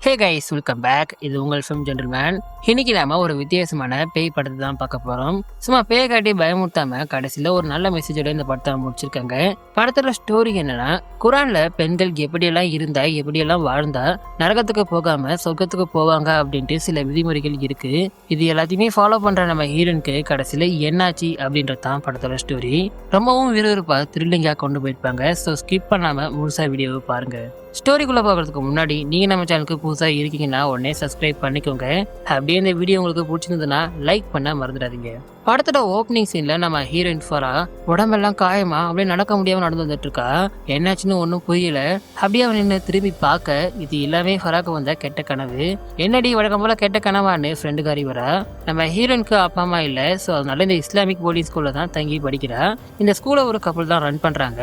Hey guys, welcome back. இது உங்கள் film gentleman. இன்னைக்கு நாம ஒரு வித்தியாசமான பேய் படத்தை தான் பார்க்க போறோம். சும்மா பேய் காட்டி பயமுறுத்தாம கடைசியில ஒரு நல்ல மெசேஜோட இந்த படத்தை முடிச்சிருக்காங்க. படத்தோட ஸ்டோரி என்னன்னா, குரான்ல பெண்கள் எப்படியெல்லாம் இருந்தா எப்படியெல்லாம் வாழ்ந்தா நரகத்துக்கு போகாம சொர்க்கத்துக்கு போவாங்க அப்படின்ட்டு சில விதிமுறைகள் இருக்கு. இது எல்லாத்தையுமே ஃபாலோ பண்ற நம்ம ஹீரோனுக்கு கடைசியில என்னாச்சு அப்படின்றது தான் படத்தோட ஸ்டோரி. ரொம்பவும் விறுவிறுப்பா த்ரில்லிங்கா கொண்டு போயிருப்பாங்க. ஸோ ஸ்கிப் பண்ணாம முழுசா வீடியோவை பாருங்க. ஸ்டோரிக்குள்ள போகிறதுக்கு முன்னாடி நீங்க நம்ம சேனலுக்கு புதுசா இருக்கீங்கன்னா உடனே சப்ஸ்கிரைப் பண்ணிக்கோங்க. அப்படியே இந்த வீடியோ உங்களுக்கு பிடிச்சிருந்ததுன்னா லைக் பண்ண மறந்துடாதீங்க. படத்தோட ஓப்பனிங் சீன்ல நம்ம ஹீரோயின் ஃபரா உடம்பெல்லாம் காயமா அப்படியே நடக்க முடியாம நடந்து வந்துட்டு இருக்கா. என்னாச்சுன்னு ஒன்றும் புரியல. அப்படியே அவன் நின்று திரும்பி பார்க்க இது எல்லாமே ஃபராக்கு வந்த கெட்ட கனவு. என்னடி வழக்கம் போல கெட்ட கனவான்னு ஃப்ரெண்டுக்காரி வரா. நம்ம ஹீரோயினுக்கு அப்பா அம்மா இல்லை. ஸோ அதனால இந்த இஸ்லாமிக் போர்டிங் ஸ்கூல்ல தான் தங்கி படிக்கிறா. இந்த ஸ்கூலை ஒரு கப்பல் தான் ரன் பண்றாங்க.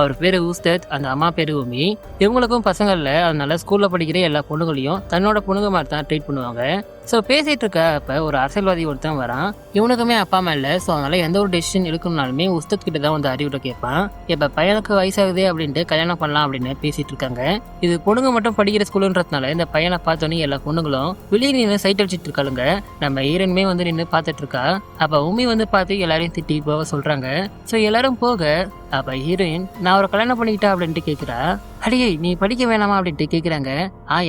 அவர் பேரு உஸ்தத், அந்த அம்மா பேரு உமி. இவங்களுக்கும் பசங்க இல்லை. அதனால ஸ்கூல்ல படிக்கிற எல்லா பொண்ணுகளையும் தன்னோட பொண்ணுங்க மாதிரி தான் ட்ரீட் பண்ணுவாங்க. ஸோ பேசிட்டு இருக்க அப்ப ஒரு அரசியல்வாதி ஒருத்தன் வரான். இவனுக்குமே அப்பா அம்மா இல்லை. ஸோ அதனால எந்த ஒரு டெசிஷன் எடுக்கணும்னாலுமே உஸ்தத் கிட்ட தான் வந்து அறிவுரை கேட்பான். இப்ப பையனுக்கு வயசாகுது அப்படின்ட்டு கல்யாணம் பண்ணலாம் அப்படின்னு பேசிட்டு இருக்காங்க. இது பொண்ணுங்க மட்டும் படிக்கிற ஸ்கூலுன்றதுனால இந்த பையனை பார்த்தோன்னே எல்லா பொண்ணுங்களும் வெளியே நின்று சைட் அடிச்சிட்டு இருக்காளுங்க. நம்ம ஹீரோனுமே வந்து நின்று பார்த்துட்டு இருக்கா. அப்ப உமி வந்து பார்த்து எல்லாரையும் திட்டி போக சொல்றாங்க. ஸோ எல்லாரும் போக அப்ப ஹீரோயின் நான் ஒரு கல்யாணம் பண்ணிக்கிட்டா அப்படின்ட்டு கேட்கிறா. அடியே நீ படிக்க வேணாமா அப்படின்ட்டு கேட்குறாங்க.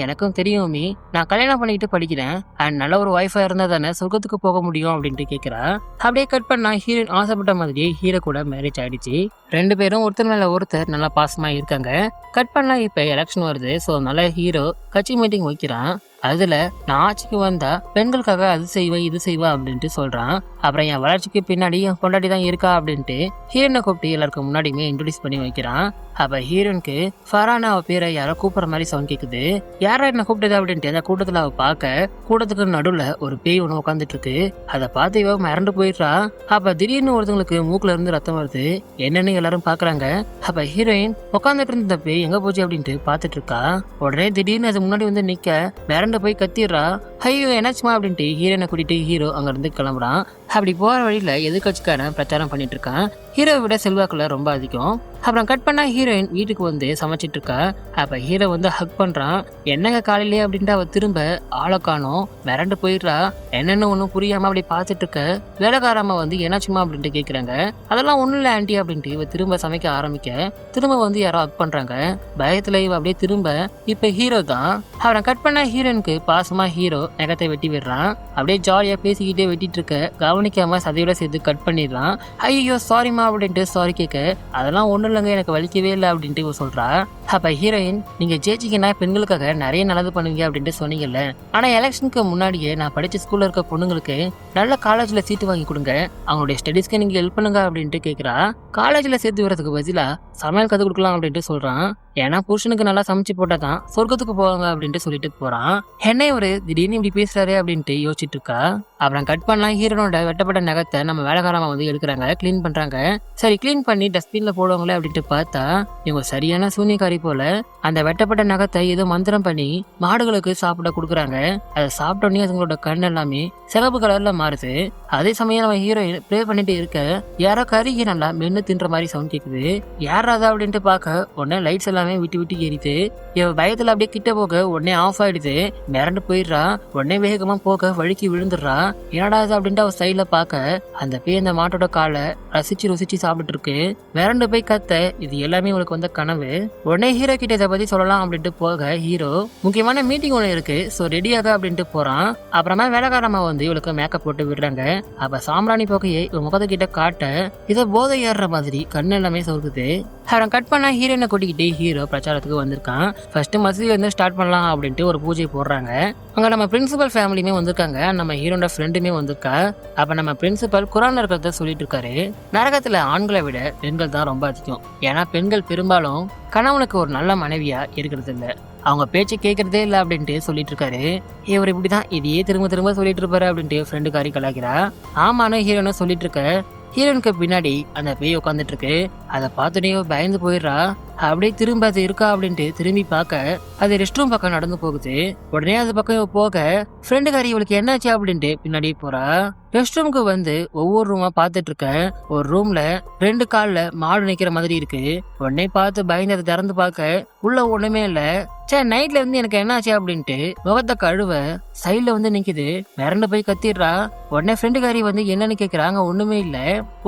எனக்கும் தெரியும் மீ, நான் கல்யாணம் பண்ணிக்கிட்டு படிக்கிறேன். அண்ட் நல்ல ஒரு ஒய்ஃபா இருந்தா தானே சொர்க்கத்துக்கு போக முடியும் அப்படின்ட்டு கேட்குறா. அப்படியே கட் பண்ணா ஹீரோயின் ஆசைப்பட்ட மாதிரியே ஹீரோ கூட மேரேஜ் ஆயிடுச்சு. ரெண்டு பேரும் ஒருத்தர் மேல ஒருத்தர் நல்லா பாசமா இருக்காங்க. கட் பண்ணா இப்ப எலெக்ஷன் வருது. ஸோ நல்ல ஹீரோ கட்சி மீட்டிங் வைக்கிறான். அதுல நான் ஆட்சிக்கு வந்தா பெண்களுக்காக அது செய்வேன் இது செய்வேன் அப்படின்ட்டு சொல்றான். அப்புறம் என் வளர்ச்சிக்கு பின்னாடி என் பொண்டாட்டி தான் இருக்கா அப்படின்ட்டு ஹீரோனை கூப்பிட்டு எல்லாருக்கும் முன்னாடியுமே இன்ட்ரோடியூஸ் பண்ணி வைக்கிறான். அப்ப ஹீரோனுக்கு ஃபரானா அவ பேரை யாரோ கூப்பிடுற மாதிரி சவுண்ட் கேக்குது. யாரா என்ன கூப்பிட்டது அப்படின்ட்டு அந்த கூட்டத்துல அவ பார்க்க கூட்டத்துக்கு நடுவுல ஒரு பேய் ஒண்ணு உட்காந்துட்டு இருக்கு. அதை பார்த்து இவ மிரண்டு போயிடுறா. அப்ப திடீர்னு ஒருத்தவங்களுக்கு மூக்குல இருந்து ரத்தம் வருது. என்னன்னு எல்லாரும் பாக்குறாங்க. அப்ப ஹீரோயின் உட்காந்துட்டு இருந்த பேய் எங்க போச்சு அப்படின்ட்டு பாத்துட்டு இருக்கா. உடனே திடீர்னு அது முன்னாடி வந்து நிக்க மிரண்டு போய் கத்திடுறா. ஐயோ என்னாச்சுமா அப்படின்ட்டு ஹீரோனை கூட்டிட்டு ஹீரோ அங்க இருந்து கிளம்புறான். அப்படி போற வழியில எதிர்கட்சிக்கான பிரச்சாரம் பண்ணிட்டு இருக்கான். ஹீரோவை விட செல்வாக்குல ரொம்ப அதிகம். அப்புறம் கட் பண்ணா ஹீரோயின் வீட்டுக்கு வந்து சமைச்சிட்டு இருக்கா. அப்ப ஹீரோ வந்து ஹக் பண்றான். என்னங்க காலையிலே அப்படின்ட்டு அவ திரும்ப ஆளை காணோம். மிரண்டு போயிடுறா. என்னன்னு ஒன்னும் புரியாம அப்படி பாத்துட்டு இருக்க வேலைக்காரம்மா வந்து என்னாச்சுமா அப்படின்ட்டு கேக்குறாங்க. அதெல்லாம் ஒண்ணும் இல்லை ஆண்டி அப்படின்ட்டு இவ திரும்ப சமைக்க ஆரம்பிக்க திரும்ப வந்து யாரோ ஹக் பண்றாங்க. பயத்துல இவ அப்படியே திரும்ப இப்ப ஹீரோ தான். அப்புறம் கட் பண்ணா ஹீரோனுக்கு பாசமா ஹீரோ நகத்தை வெட்டி விடுறான். அப்படியே ஜாலியா பேசிக்கிட்டே வெட்டிட்டு இருக்க கவனிக்காம சதையோட சேர்த்து கட் பண்ணிடுறான். ஐயோ சாரிமா அப்படின்ட்டு சாரி கேட்க அதெல்லாம் ஒண்ணும் இல்லைங்க எனக்கு வலிக்கவே இல்லை அப்படின்ட்டு இவ சொல்றா. அப்ப ஹீரோயின் நீங்க ஜெயிச்சிங்கன்னா பெண்களுக்காக நிறைய நல்லது பண்ணுவீங்க அப்படின்ட்டு சொன்னீங்கல்ல. ஆனா எலெக்ஷனுக்கு முன்னாடியே நான் படிச்ச ஸ்கூல்ல இருக்க பொண்ணுங்களுக்கு நல்ல காலேஜ்ல சீட்டு வாங்கி கொடுங்க, அவங்களுடைய ஸ்டடிஸ்க்கு நீங்க ஹெல்ப் பண்ணுங்க அப்படின்ட்டு கேட்கிறா. காலேஜ்ல சேர்த்து வரதுக்கு பதிலா சமையல் கத்து கொடுக்கலாம் அப்படின்ட்டு சொல்றான். ஏன்னா புருஷனுக்கு நல்லா சமைச்சு போட்டாதான் சொர்க்கத்துக்கு போவாங்க அப்படின்ட்டு சொல்லிட்டு போறான். என்ன ஒரு திடீர்னு இப்படி பேசுறாரு அப்படின்ட்டு யோசிச்சுட்டு இருக்கா. அப்புறம் கட் பண்ணலாம் ஹீரோனோட வெட்டப்பட்ட நகத்தை நம்ம வேலைக்காரமா வந்து எடுக்கிறாங்க, கிளீன் பண்றாங்க. சரி கிளீன் பண்ணி டஸ்ட்பின்ல போடுவாங்களே அப்படின்ட்டு பார்த்தா இவங்க சரியான சூனியக்காரி போல அந்த வெட்டப்பட்ட நகத்தை ஏதோ மந்திரம் பண்ணி மாடுகளுக்கு சாப்பிட கொடுக்குறாங்க. அதை சாப்பிட்டோன்னே அதுங்களோட கண் எல்லாமே சிவப்பு கலர்ல மாறுது. அதே சமயம் நம்ம ஹீரோயின் ப்ரே பண்ணிட்டு இருக்க யாரோ கறிக்கு நல்லா மென்னு தின்ற மாதிரி சவுண்ட் கேக்குது. யாராவது அப்படின்ட்டு பார்க்க உடனே லைட்ஸ் எல்லாமே விட்டு விட்டு எரியுது. இவ பயத்துல அப்படியே கிட்ட போக உடனே ஆஃப் ஆயிடுது. மிரண்டு போயிடுறா. உடனே வேகமா போக வழுக்கி விழுந்துடுறா. என்னடா அப்படின்ட்டு அவ சைட்ல பார்க்க அந்த பேய் அந்த மாட்டோட காலை ரசிச்சு ருசிச்சு சாப்பிட்டு இருக்கு. மிரண்டு போய் கத்த இது எல்லாமே உங்களுக்கு வந்த கனவு. உடனே ஹீரோ கிட்ட இதை பத்தி சொல்லலாம் அப்படின்ட்டு போக ஹீரோ முக்கியமான மீட்டிங் ஒண்ணு இருக்கு ஸோ ரெடியாக அப்படின்ட்டு போறான். அப்புறமா வேலைக்காரமா வந்து இவளுக்கு மேக்கப் போட்டு விடுறாங்க. அப்ப சாம்பிராணி போகையை இவ முகத்தை கிட்ட காட்ட இதை போதை ஏறுற மாதிரி கண்ணு எல்லாமே சொல்லுது. அப்புறம் கட் பண்ணா ஹீரோனை கூட்டிக்கிட்டு ஹீரோ பிரச்சாரத்துக்கு வந்திருக்கான். ஃபர்ஸ்ட் மசூதியில இருந்து ஸ்டார்ட் பண்ணலாம் அப்படின்ட்டு ஒரு பூஜை போடுறாங்க. அங்க நம்ம பிரின்சிபல் ஃபேமிலியுமே வந்திருக்காங்க. நம்ம ஹீரோட ஃப்ரெண்டுமே வந்திருக்கா. அப்ப நம்ம பிரின்சிபல் குரான்ல இருக்கிறத சொல்லிட்டு இருக்காரு. நரகத்துல ஆண்களை விட பெண்கள் தான் ரொம்ப அதிகம். ஏன்னா பெண்கள் பெரும்பாலும் கணவனுக்கு ஒரு நல்ல மனைவியா இருக்கிறது இல்ல, அவங்க பேச்சு கேட்கறதே இல்லை அப்படின்ட்டு சொல்லிட்டு இருக்காரு. இவர் இப்படிதான் இதையே திரும்ப திரும்ப சொல்லிட்டு இருப்பாரு அப்படின்ட்டு ஃப்ரெண்டு காரி கலாக்கிறா. ஆமான்னு ஹீரோனும் சொல்லிட்டு இருக்க. ஹீரோனுக்கு பின்னாடி அந்த பேய் உட்காந்துட்டு இருக்கு. அதை பார்த்தோன்னே பயந்து போயிடுறா. அப்படியே திரும்ப அது இருக்கா அப்படின்ட்டு திரும்பி பார்க்க அது ரெஸ்ட் ரூம் பக்கம் நடந்து போகுது. உடனே அது பக்கம் போக ஃப்ரெண்டுக்காரி இவளுக்கு என்னாச்சு அப்படின்ட்டு பின்னாடியே போறா. ரெஸ்ட் ரூமுக்கு வந்து ஒவ்வொரு ரூமா பார்த்துட்டு இருக்க. ஒரு ரூம்ல 2 கால்ல மாடு நிக்கிற மாதிரி இருக்கு. உடனே பார்த்து பயந்து அதை திறந்து பார்க்க உள்ள ஒண்ணுமே இல்ல. நைட்ல இருந்து எனக்கு என்னாச்சு அப்படின்ட்டு முகத்தை கழுவ சைட்ல வந்து நிக்குது. மிரண்டு போய் கத்திடுறா. உடனே ஃப்ரெண்டுக்காரி வந்து என்னன்னு கேக்குறாங்க. ஒண்ணுமே இல்ல,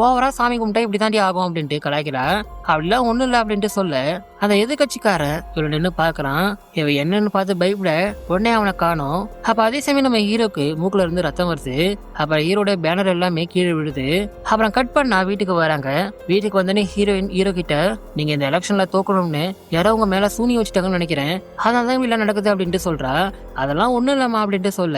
ஓவரா சாமி கும்பிட்டா இப்படி தாண்டி ஆகும் அப்படின்ட்டு கலாய்க்கிறா. அப்படிலாம் ஒண்ணும் இல்ல அப்படின்ட்டு சொல்ல அந்த எதிர்கட்சிக்காரன் இவளை நின்று பாக்குறான். இவ என்னன்னு பார்த்து பயப்பட உடனே அவனை காணோம். அப்ப அதே சமயம் நம்ம ஹீரோக்கு மூக்குல இருந்து ரத்தம் வருது. அப்புறம் ஹீரோட பேனர் எல்லாமே கீழே விழுது. அப்புறம் கட் பண்ணா வீட்டுக்கு வராங்க. வீட்டுக்கு வந்தோடனே ஹீரோயின் ஹீரோ கிட்ட நீங்க இந்த எலெக்ஷன்ல தோக்கணும்னு யாரோ உங்க மேல சூனி வச்சுட்டாங்கன்னு நினைக்கிறேன், அதனாலதான் இல்ல நடக்குது அப்படின்ட்டு சொல்றா. அதெல்லாம் ஒண்ணும் இல்லம்மா அப்படின்ட்டு சொல்ல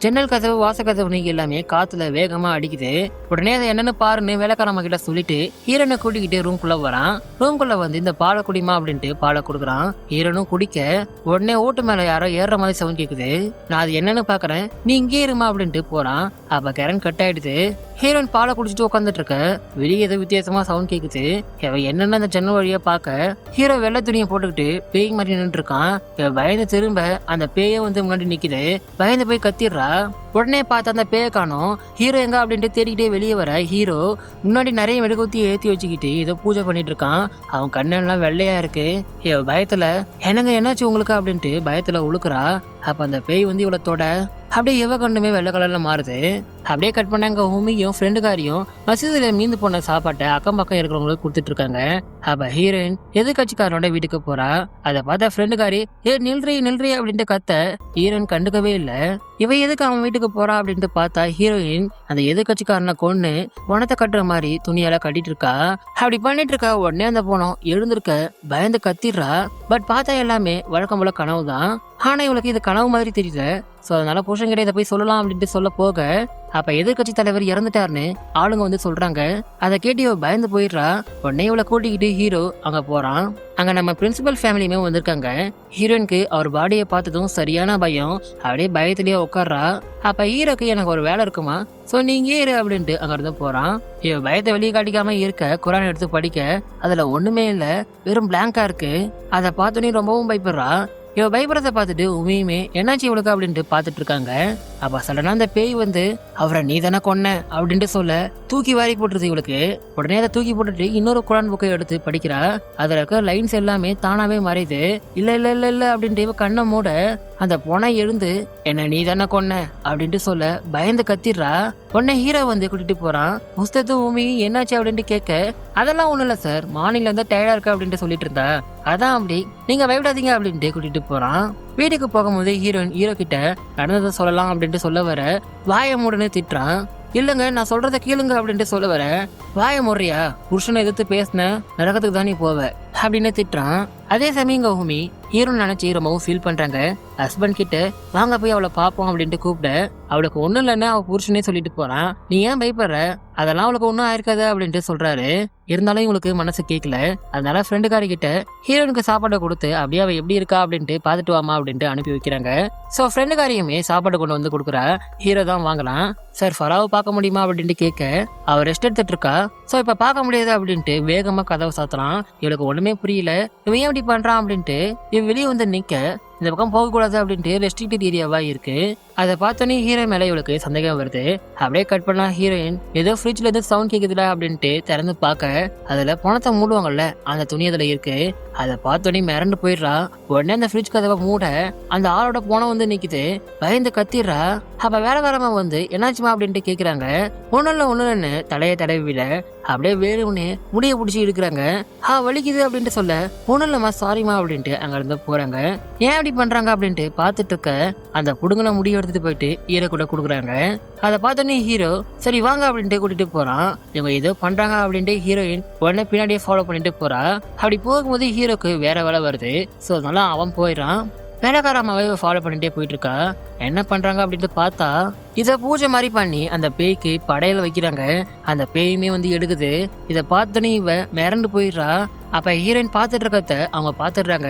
ஜன்னல் கதவு வாசக்கதவு எல்லாமே காத்துல வேகமா அடிக்குது. உடனே அதை என்னன்னு பாருன்னு வேலைக்காரம்மா கிட்ட சொல்லிட்டு ஹீரோனை கூட்டிக்கிட்டு ரூம்குள்ள வரான். ரூம்குள்ள வந்து இந்த பாலை குடிமா அப்படின்ட்டு பாலை கொடுக்குறான். ஹீரோனும் குடிக்க உடனே ஓட்டு மேல யாரோ ஏறுற மாதிரி சவுண்ட் கேக்குது. நான் அது என்னன்னு பாக்குறேன், நீ இங்கே இருமா அப்படின்ட்டு போறான். அப்ப கரண்ட் கட் ஆயிடுது. ஹீரோயின் பாலை குடிச்சிட்டு உட்காந்துட்டு இருக்க. வெளியே ஏதோ வித்தியாசமா சவுண்ட் கேக்குது. என்னன்னு அந்த ஜன்னல் வழியா பாக்க ஹீரோ வெள்ளை துணியை போட்டுக்கிட்டு பேய் மாதிரி நின்று இருக்கான். பயந்து திரும்ப அந்த பேய வந்து முன்னாடி நிக்குது. பயந்து போய் கத்திடுறா. உடனே பார்த்து அந்த பேய காணோம். ஹீரோ எங்க அப்படின்ட்டு தேடிக்கிட்டே வெளியே வர ஹீரோ முன்னாடி நிறைய மெழுகுத்தி ஏற்றி வச்சுக்கிட்டு ஏதோ பூஜை பண்ணிட்டு இருக்கான். அவன் கண்ணெல்லாம் வெள்ளையா இருக்கு. பயத்துல என்னங்க என்னாச்சு உங்களுக்கு அப்படின்ட்டு பயத்துல உழுக்குறா. அப்ப அந்த பேய் வந்து இவ்வளவு தொட அப்படியே எவ கண்ணுமே வெள்ளை கலர்ல மாறுது. அப்படியே கட் பண்ணாங்க. ஹோமியும் ஃப்ரெண்டுக்காரியும் மசூதியில மீந்து போன சாப்பாட்டை அக்கம் பக்கம் இருக்கிறவங்களுக்கு கொடுத்துட்டு இருக்காங்க. அப்ப ஹீரோயின் எதிர்கட்சிக்காரனோட வீட்டுக்கு போறா. அதை பார்த்தா ஃப்ரெண்டுக்காரி நில்றி அப்படின்ட்டு கத்த ஹீரோயின் கண்டுக்கவே இல்லை. இவ எதுக்கு அவன் வீட்டுக்கு போறா அப்படின்ட்டு பார்த்தா ஹீரோயின் அந்த எதிர்கட்சிக்காரனை கொண்டு பணத்தை கட்டுற மாதிரி துணியால கட்டிட்டு இருக்கா. அப்படி பண்ணிட்டு இருக்கா. உடனே அந்த போனோம் எழுந்திருக்க பயந்து கத்திடுறா. பட் பார்த்தா எல்லாமே வழக்கம் போல கனவு தான். ஆனா இவளுக்கு இது கனவு மாதிரி தெரியல. சோ அதனால புருஷன் கிட்ட இதை போய் சொல்லலாம் அப்படின்ட்டு சொல்ல போக அப்ப எதிர்கட்சி தலைவர் இறந்துட்டாருன்னு ஆளுங்க வந்து சொல்றாங்க. அதை கேட்டு இவ பயந்து போயிடுறா. உடனே இவளை கூட்டிக்கிட்டு ஹீரோ அங்க போறான். அங்க நம்ம பிரின்சிபல் ஃபேமிலியுமே வந்திருக்காங்க. ஹீரோயினுக்கு அவர் பாடியை பார்த்ததும் சரியான பயம். அப்படியே பயத்திலேயே உட்கார்றா. அப்ப ஹீரோக்கு எனக்கு ஒரு வேலை இருக்குமா, சோ நீங்க இரு அப்படின்ட்டு அங்க இருந்து போறான். இவ பயத்தை வெளியே காட்டிக்காம இருக்க குரான் எடுத்து படிக்க அதுல ஒண்ணுமே இல்ல, வெறும் பிளாங்கா இருக்கு. அதை பார்த்தோன்னே ரொம்பவும் பயப்படுறா. இவ பயப்படுறத பார்த்துட்டு உமையுமே என்னாச்சு இவளுக்கு அப்படின்ட்டு பாத்துட்டு இருக்காங்க. அப்ப சடனா அந்த பேய் வந்து அவரை நீ தானே கொன்ன அப்படின்ட்டு சொல்ல தூக்கி வாரி போட்டுருது இவளுக்கு. உடனே அதை தூக்கி போட்டுட்டு இன்னொரு குரான் புக்கை எடுத்து படிக்கிறா. அதுல இருக்க லைன்ஸ் எல்லாமே தானாவே மறையுது. இல்ல இல்ல இல்ல இல்ல அப்படின்ட்டு இவ கண்ணை மூட அந்த பொணை எழுந்து என்ன நீ தானே கொன்ன அப்படின்ட்டு சொல்ல பயந்து கத்திடுறா. உடனே ஹீரோ வந்து கூட்டிட்டு போறான். முஸ்தத்தும் உமி என்னாச்சு அப்படின்ட்டு கேட்க அதெல்லாம் ஒண்ணும் இல்ல சார், மார்னிங்ல இருந்தா டயர்டா இருக்கா அப்படின்ட்டு சொல்லிட்டு இருந்தா, அதான் அப்படி நீங்க பயப்படாதீங்க அப்படின்ட்டு கூட்டிட்டு போறான். வீட்டுக்கு போகும்போது ஹீரோயின் ஹீரோ கிட்ட நடந்ததை சொல்லலாம் அப்படின்ட்டு சொல்ல வர வாயை மூடனே திட்டுறான். இல்லங்க நான் சொல்றத கேளுங்க அப்படின்ட்டு சொல்ல வர வாயை முறையா புருஷனை எதிர்த்து பேசின நரகத்துக்கு தான் நீ போவ அப்படின்னு திட்டுறான். அதே சமயம் கௌமி ஹீரோ நினைச்சு ரொம்பவும் ஃபீல் பண்றாங்க. ஹஸ்பண்ட் கிட்ட வாங்க போய் அவளை பாப்போம் அப்படின்ட்டு கூப்பிட அவளுக்கு ஒண்ணும் இல்லைன்னு அவ புருஷனே சொல்லிட்டு போறான். நீ ஏன் பயப்படுற, அதெல்லாம் அவளுக்கு ஒன்னும் ஆயிருக்காது அப்படின்ட்டு சொல்றாரு. இருந்தாலும் இவங்களுக்கு மனசு கேட்கல. அதனால ஃப்ரெண்டுக்காரி கிட்ட ஹீரோனுக்கு சாப்பாடை கொடுத்து அப்படியே அவ எப்படி இருக்கா அப்படின்ட்டு பாத்துட்டு வாமா அப்படின்ட்டு அனுப்பி வைக்கிறாங்க. சோ ஃப்ரெண்டுக்காரியுமே சாப்பாடு கொண்டு வந்து கொடுக்குறா. ஹீரோ தான் வாங்கலாம். சார் ஃபராவை பார்க்க முடியுமா அப்படின்ட்டு கேட்க அவ ரெஸ்ட் எடுத்துட்டு இருக்கா. சோ இப்ப பார்க்க முடியாது அப்படின்ட்டு வேகமா கதவை சாத்துறான். இவளுக்கு ஒண்ணுமே புரியல, இவன் ஏன் இப்படி பண்றான் அப்படின்ட்டு இவன் வெளியே வந்து நிக்க இந்த பக்கம் போகக்கூடாது அப்படின்ட்டு ரெஸ்ட்ரிக்டட் ஏரியாவா இருக்கு. அதை பார்த்தோன்னே ஹீரோ மேல இவளுக்கு சந்தேகம் வருது. அப்படியே கட் பண்ணா ஹீரோயின் ஏதோ ஃப்ரிட்ஜ்ல இருந்து சவுண்ட் கேக்குதுல அப்படின்ட்டு திறந்து பார்க்க அதுல பணத்தை மூடுவாங்கல்ல அந்த துணி அதுல இருக்கு. அதை பார்த்தோன்னே மிரண்டு போயிடுறா. உடனே அந்த ஃப்ரிட்ஜ் கதவை மூட அந்த ஆளோட பணம் வந்து நிக்குது. பயந்து கத்திடுறா. அப்ப வேறமா வந்து என்னாச்சுமா அப்படின்ட்டு கேக்குறாங்க. ஒண்ணுன்னு தலையை தடவிட அப்படியே வேணும்னு முடிய பிடிச்சி இழுக்கிறாங்க. வலிக்குது அப்படின்ட்டு சொல்ல ஒண்ணுலமா சாரிமா அப்படின்ட்டு அங்க இருந்து போறாங்க. ஏன் அப்படி பண்றாங்க அப்படின்ட்டு பாத்துட்டு இருக்க அந்த புடுங்கல முடிய எடுத்துட்டு போயிட்டு ஹீரோ கூட கொடுக்குறாங்க. அதை பார்த்தோன்னே ஹீரோ சரி வாங்க அப்படின்ட்டு கூட்டிட்டு போறான். இவங்க ஏதோ பண்றாங்க அப்படின்ட்டு ஹீரோயின் உடனே பின்னாடியே ஃபாலோ பண்ணிட்டு போறா. அப்படி போகும்போது ஹீரோக்கு வேற வேலை வருது. சோ அதனால அவன் போயிடறான். வேலைக்காரமாவே ஃபாலோ பண்ணிட்டே போயிட்டு இருக்கா. என்ன பண்றாங்க அப்படின்ட்டு பார்த்தா இதை பூஜை மாதிரி பண்ணி அந்த பேய்க்கு படையில வைக்கிறாங்க. அந்த பேயுமே வந்து எடுக்குது. இதை பார்த்தோன்னே இவ மிரண்டு போயிடுறா. அப்ப ஹீரோயின் பார்த்துட்டு இருக்கத அவங்க பாத்துடுறாங்க.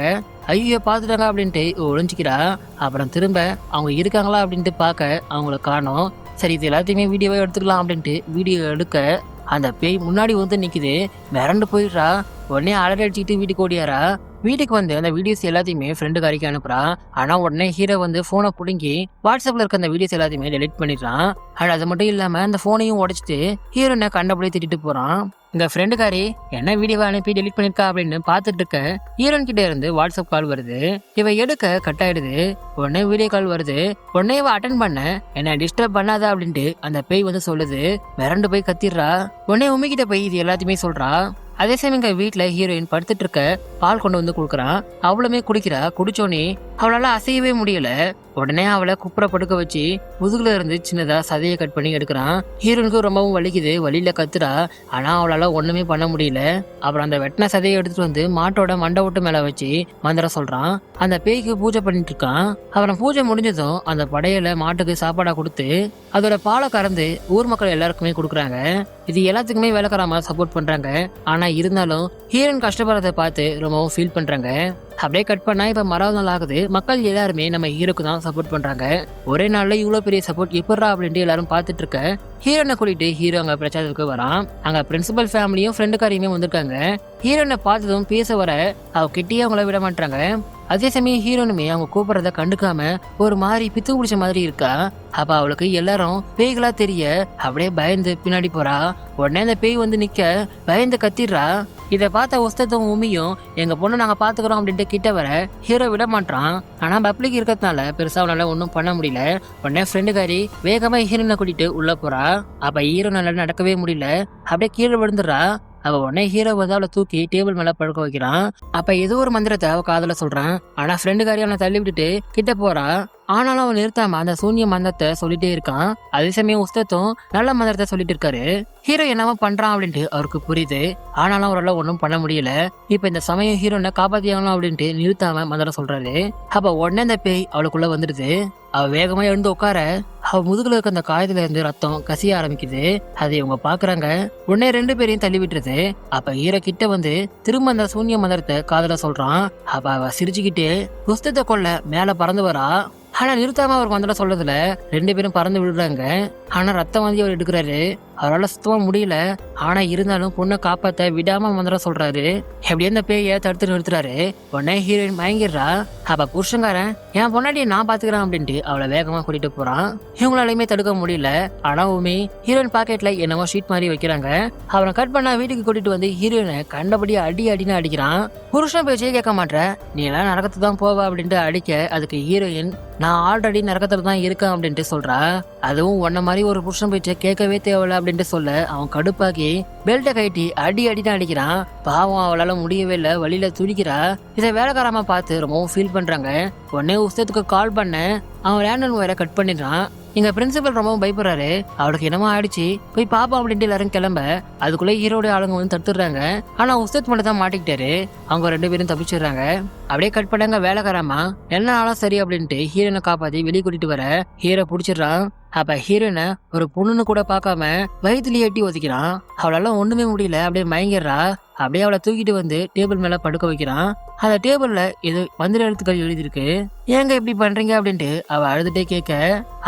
ஐயோ பாத்துட்டாங்க அப்படின்ட்டு ஒளிஞ்சிக்கிறா. அப்புறம் திரும்ப அவங்க இருக்காங்களா அப்படின்ட்டு பார்க்க அவங்கள காணோம். சரி இது எல்லாத்தையுமே வீடியோவை எடுத்துக்கலாம் அப்படின்ட்டு வீடியோ எடுக்க அந்த பேய் முன்னாடி வந்து நிக்குது. மிரண்டு போயிடுறா. உடனே அலறி அடிச்சுட்டு வீட்டுக்கு ஓடியாரா. வீட்டுக்கு வந்து அந்த வீடியோஸ் எல்லாத்தையுமே ஃப்ரெண்டுக்காரிக்கு அனுப்புறான். ஆனா உடனே ஹீரோ வந்து போனை புடுங்கி வாட்ஸ்அப்ல இருக்க அந்த வீடியோஸ் எல்லாத்தையுமே டெலிட் பண்ணிடுறான். அண்ட் அது மட்டும் இல்லாம அந்த போனையும் உடைச்சிட்டு ஹீரோனை கண்டபடி திட்டிட்டு போறான். இங்க ஃப்ரெண்டுக்காரி என்ன வீடியோவை அனுப்பி டெலிட் பண்ணிருக்கா அப்படின்னு பாத்துட்டு இருக்க ஹீரோன் கிட்ட இருந்து வாட்ஸ்அப் கால் வருது. இவ எடுக்க கட் ஆயிடுது. உடனே வீடியோ கால் வருது. உடனே இவ அட்டன் பண்ண என்ன டிஸ்டர்ப் பண்ணாதா அப்படின்ட்டு அந்த பேய் வந்து சொல்லுது. மிரண்டு போய் கத்திடுறா. உடனே உமிக்கிட்ட போய் இது எல்லாத்தையுமே சொல்றா. அதே சமயம் எங்க வீட்டுல ஹீரோயின் படுத்துட்டு இருக்க பால் கொண்டு வந்து குடுக்கறான். அவளுமே குடிக்கிறா. குடிச்சோனே அவளால அசையவே முடியல. உடனே அவளை குப்புற படுக்க வச்சு முதுகுல இருந்து சின்னதா சதையை கட் பண்ணி எடுக்கிறான். ஹீரோனுக்கு ரொம்பவும் வலிக்குது. வலியில கத்துறா. ஆனா அவளால ஒண்ணுமே பண்ண முடியல. அப்புறம் அந்த வெட்டின சதையை எடுத்துட்டு வந்து மாட்டோட மண்டை ஓட்டு மேல வச்சு மந்திரம் சொல்றான். அந்த பேய்க்கு பூஜை பண்ணிட்டு இருக்கான். அப்புறம் பூஜை முடிஞ்சதும் அந்த படையில மாட்டுக்கு சாப்பாடா கொடுத்து அதோட பாலை கறந்து ஊர் மக்கள் எல்லாருக்குமே கொடுக்குறாங்க. இது எல்லாத்துக்குமே வேலைக்காரமா சப்போர்ட் பண்றாங்க. ஆனா இருந்தாலும் ஹீரோயின் கஷ்டப்படுறத பார்த்து ரொம்பவும் ஃபீல் பண்றாங்க. அப்படியே கட் பண்ணா இப்ப மறாவது நாள் ஆகுது. மக்கள் எல்லாருமே நம்ம ஹீரோக்கு தான் சப்போர்ட் பண்றாங்க. ஒரே நாள்ல இவ்வளவு பெரிய சப்போர்ட் எப்படா அப்படின்ட்டு எல்லாரும் பாத்துட்டு இருக்க ஹீரோனை கூட்டிட்டு ஹீரோ அங்க பிரச்சாரத்துக்கு வரான். அங்க பிரின்சிபல் ஃபேமிலியும் ஃப்ரெண்டுக்காரியுமே வந்திருக்காங்க. ஹீரோனை பார்த்ததும் பேச வர அவ கிட்டேயே அவங்கள விட மாட்டாங்க. அதே சமயம் ஹீரோனுமே அவங்க கூப்பிடுறத கண்டுக்காம ஒரு மாதிரி பித்து பிடிச்ச மாதிரி இருக்கா. அப்ப அவளுக்கு எல்லாரும் பேய்களா தெரிய அப்படியே பயந்து பின்னாடி போறா. உடனே அந்த பேய் வந்து நிக்க பயந்து கத்திடுறா. இதை பார்த்த உஸ்தத்தும் உமியும் எங்க பொண்ணு நாங்க பாத்துக்கிறோம் அப்படின்ட்டு கிட்ட வர ஹீரோ விட மாட்டான். ஆனா பப்ளிக் இருக்கிறதுனால பெருசா அவனால ஒன்னும் பண்ண முடியல. உடனே ஃப்ரெண்டுக்காரி வேகமா ஹீரோனை கூட்டிட்டு உள்ள போறா. அப்ப ஹீரோனால நடக்கவே முடியல. அப்படியே கீழே விழுந்துடுறா. அவ உடனே ஹீரோ வந்து அவளை தூக்கி டேபிள் மேல படுக்க வைக்கிறான். அப்ப ஏதோ ஒரு மந்திரத்தை அவ காதுல சொல்றான். ஆனா ஃப்ரெண்டுக்காரி அவனை தள்ளி விட்டுட்டு கிட்ட போறா. ஆனாலும் அவன் நிறுத்தாம அந்த சூன்ய மந்திரத்தை சொல்லிட்டே இருக்கான். அதே சமயம் உஸ்தத்தும் நல்ல மந்திரத்தை சொல்லிட்டு இருக்காரு. ஹீரோ என்னவா பண்றான் அப்படின்ட்டு அவருக்கு புரியுது. ஆனாலும் அவரால் ஒன்றும் பண்ண முடியல. இப்ப இந்த சமயம் ஹீரோனை காப்பாத்தியாகணும் அப்படின்ட்டு நிறுத்தாம மந்திரம் சொல்றாரு. அப்ப உடனே அந்த பேய் அவளுக்குள்ள வந்துடுது. அவ வேகமா எழுந்து உட்கார அவ முதுகுல இருக்க அந்த காயத்துல இருந்து ரத்தம் கசிய ஆரம்பிக்குது. அதை இவங்க பாக்குறாங்க. உடனே 2 பேரையும் தள்ளி விட்டுருது. அப்ப ஹீரோ கிட்ட வந்து திரும்ப அந்த சூன்ய மந்திரத்தை காதுல சொல்றான். அப்ப அவ சிரிச்சுக்கிட்டு புஸ்தத்தை கொள்ள மேல பறந்து வரா. ஆனா நிறுத்தாம அவர் மந்திரம் சொல்றதுல 2 பேரும் பறந்து விடுறாங்க. ஆனா ரத்தம் வந்து அவர் எடுக்கிறாரு. அவரால் சுத்தமா முடியல. ஆனா இருந்தாலும் பொண்ணை காப்பாத்த விடாம மந்திரம் சொல்றாரு. எப்படியே அந்த பேய தடுத்து நிறுத்துறாரு. உடனே ஹீரோயின் மயங்கிடுறா. அப்ப புருஷங்காரன் என் பொன்னாடியை நான் பாத்துக்கிறேன் அப்படின்ட்டு அவளை வேகமா கூட்டிட்டு போறான். இவங்களாலையுமே தடுக்க முடியல. ஆனா உமே ஹீரோயின் பாக்கெட்ல என்னமோ ஷீட் மாதிரி வைக்கிறாங்க. அவனை கட் பண்ணா வீட்டுக்கு கூட்டிட்டு வந்து ஹீரோயினை கண்டபடி அடின்னு அடிக்கிறான். புருஷன் பேச்சே கேட்க மாட்டேற, நீ எல்லாம் நரகத்து தான் போவா அப்படின்ட்டு அடிக்க அதுக்கு ஹீரோயின் நான் ஆல்ரெடி நரகத்துல தான் இருக்கேன் அப்படின்ட்டு சொல்றா. அதுவும் உன்ன மாதிரி ஒரு புருஷன் பேச்சை கேட்கவே தேவையில்ல அப்படின்ட்டு சொல்ல அவன் கடுப்பாக்கி பெல்ட்டை கட்டி அடின்னு அடிக்கிறான். பாவம் அவளால முடியவே இல்லை. வழியில துடிக்கிறா. இதை வேலைக்காரமா பார்த்து ரொம்பவும் ஃபீல் பண்றாங்க. உடனே உஸ்தத்துக்கு கால் பண்ண அவன் லேண்டன் ஒயரை கட் பண்ணிடுறான். எங்க பிரின்சிபல் ரொம்பவும் பயப்படுறாரு. அவளுக்கு என்னமோ ஆயிடுச்சு போய் பாப்பா அப்படின்ட்டு எல்லாரும் கிளம்ப அதுக்குள்ள ஹீரோட ஆளுங்க வந்து தடுத்துடுறாங்க. ஆனா உஸ்தத் மட்டும் தான் மாட்டிக்கிட்டாரு. அவங்க 2 பேரும் தப்பிச்சிடுறாங்க. அப்படியே கட் பண்ணாங்க வேலைக்காரமா என்ன ஆளும் சரி அப்படின்ட்டு ஹீரோனை காப்பாத்தி வெளியே கூட்டிட்டு வர ஹீரோ பிடிச்சிடுறான். அப்ப ஹீரோனை ஒரு பொண்ணுன்னு கூட பார்க்காம வயிற்றுலயே எட்டி ஒதுக்கிறான். அவளால ஒண்ணுமே முடியல. அப்படியே மயங்கிடுறா. அப்படியே அவளை தூக்கிட்டு வந்து டேபிள் மேல படுக்க வைக்கிறான். அந்த டேபிள்ல ஏதோ மந்திர எழுத்துக்கள் எழுதிருக்கு. ஏங்க இப்படி பண்றீங்க அப்படின்ட்டு அவ அழுதுட்டே கேட்க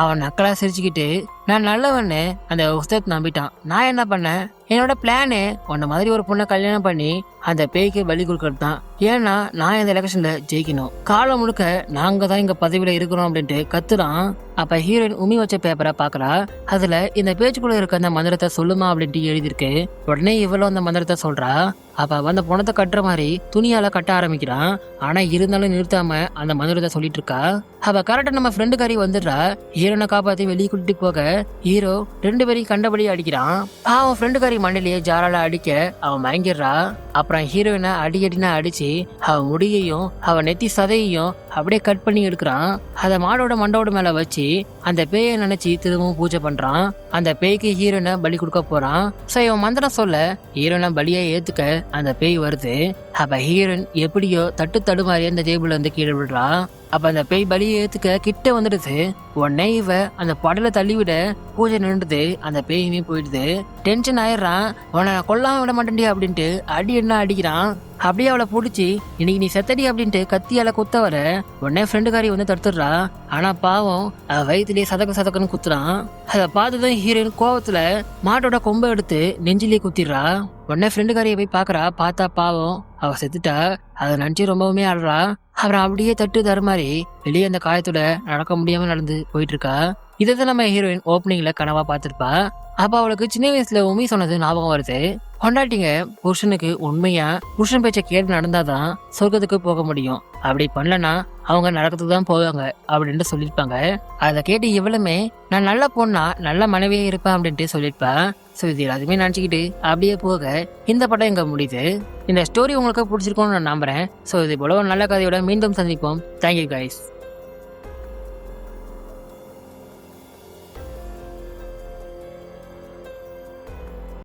அவன் நக்கலா சிரிச்சுக்கிட்டு நான் நல்லவன்னு அந்த உஸ்தத் நம்பிட்டான். நான் என்ன பண்ணேன், என்னோட பிளானு உன்ன மாதிரி ஒரு பொண்ணை கல்யாணம் பண்ணி அந்த பேய்க்கு பலி கொடுக்கறது தான். ஏன்னா நான் இந்த எலெக்ஷன்ல ஜெயிக்கணும். காலம் முழுக்க நாங்க தான் இங்க பதவியில இருக்கிறோம் அப்படின்ட்டு கத்துறான். அப்ப ஹீரோயின் உமி வச்ச பேப்பரை பாக்குறா. அதுல இந்த பேச்சுக்குள்ள இருக்க அந்த மந்திரத்தை சொல்லுமா அப்படின்ட்டு எழுதிருக்கு. உடனே இவளும் அந்த மந்திரத்தை சொல்றா. அப்ப அந்த பொணத்தை கட்டுற மாதிரி துணியால கட்ட ஆரம்பிக்கிறான். ஆனா இருந்தாலும் நிறுத்தாம அந்த மந்திரத்தை சொல்லிட்டு இருக்கா. அவ கரெக்டா நம்ம ஃப்ரெண்டுக்காரி வந்துடுறா. ஹீரோனை காப்பாத்தி வெளியே கூட்டிட்டு போக ஹீரோ 2 பேரையும் கண்டபடி அடிக்கிறான். அவன் ஃப்ரெண்டுக்காரி மண்ணிலேயே ஜாரால அடிக்க அவன் மயங்கிடுறா. அப்புறம் ஹீரோயினை அடினா அடிச்சு அவ முடியையும் அவ நெத்தி சதையையும் அப்படியே கட் பண்ணி எடுக்கிறான். அதை மாடோட மண்டோட மேல வச்சு அந்த பேயை நினைச்சு திரும்பவும் பூஜை பண்றான். அந்த பேய்க்கு ஹீரோனை பலி கொடுக்க போறான். சோ இவன் மந்திரம் சொல்ல ஹீரோனை பலியை ஏத்துக்க அந்த பேய் வருது. அப்ப ஹீரோயின் எப்படியோ தடுமாறி அந்த டேபிள்ல இருந்து கீழே விடுறா. அப்ப அந்த பேய் பலியை ஏத்துக்க கிட்ட வந்துடுது. உடனே இவ அந்த படலை தள்ளிவிட பூஜை நின்றுது. அந்த பேயுமே போயிடுது. டென்ஷன் ஆயிடுறான். உன்னை நான் கொல்லாம விட மாட்டேன்டி அப்படின்ட்டு அடி என்ன அடிக்கிறான். அப்படியே அவளை பிடிச்சி இன்னைக்கு நீ செத்தடி அப்படின்ட்டு கத்தியால குத்த வர உடனே ஃப்ரெண்டுக்காரி வந்து தடுத்துடுறா. ஆனா பாவம் அவ வயிற்றுலயே சதக்குன்னு குத்துறான். அதை பார்த்துதான் ஹீரோயின் கோவத்துல மாட்டோட கொம்பை எடுத்து நெஞ்சிலேயே குத்திடுறா. உடனே ஃப்ரெண்டுக்காரியை போய் பாக்குறா. பார்த்தா பாவம் அவ செத்துட்டா. அதை நினைச்சு ரொம்பவுமே ஆடுறா. அப்புறம் அப்படியே தட்டு தருமாறி வெளியே அந்த காயத்தோட நடக்க முடியாம நடந்து போயிட்டு இருக்கா. இதைதான் நம்ம ஹீரோயின் ஓப்பனிங்ல கனவா பார்த்திருப்பா. அப்ப அவளுக்கு சின்ன வயசுல உண்மை சொன்னது ஞாபகம் வருது. கொண்டாட்டிங்க புருஷனுக்கு உண்மையா புருஷன் பேச்ச கேட்டு நடந்தாதான் சொர்க்கத்துக்கு போக முடியும். அப்படி பண்ணலன்னா அவங்க நடக்கிறதுக்கு தான் போவாங்க அப்படின்ட்டு சொல்லியிருப்பாங்க. அதை கேட்டு இவளுமே நான் நல்ல பொண்ணா நல்ல மனைவியா இருப்பேன் அப்படின்ட்டு சொல்லியிருப்பா. ஸோ இது எல்லாத்தையுமே நினச்சிக்கிட்டு அப்படியே போக இந்த படம் இங்கே முடியுது. இந்த ஸ்டோரி உங்களுக்கு பிடிச்சிருக்கும்னு நான் நம்புறேன். ஸோ இது போல ஒரு நல்ல கதையோட மீண்டும் சந்திப்போம். Thank you guys.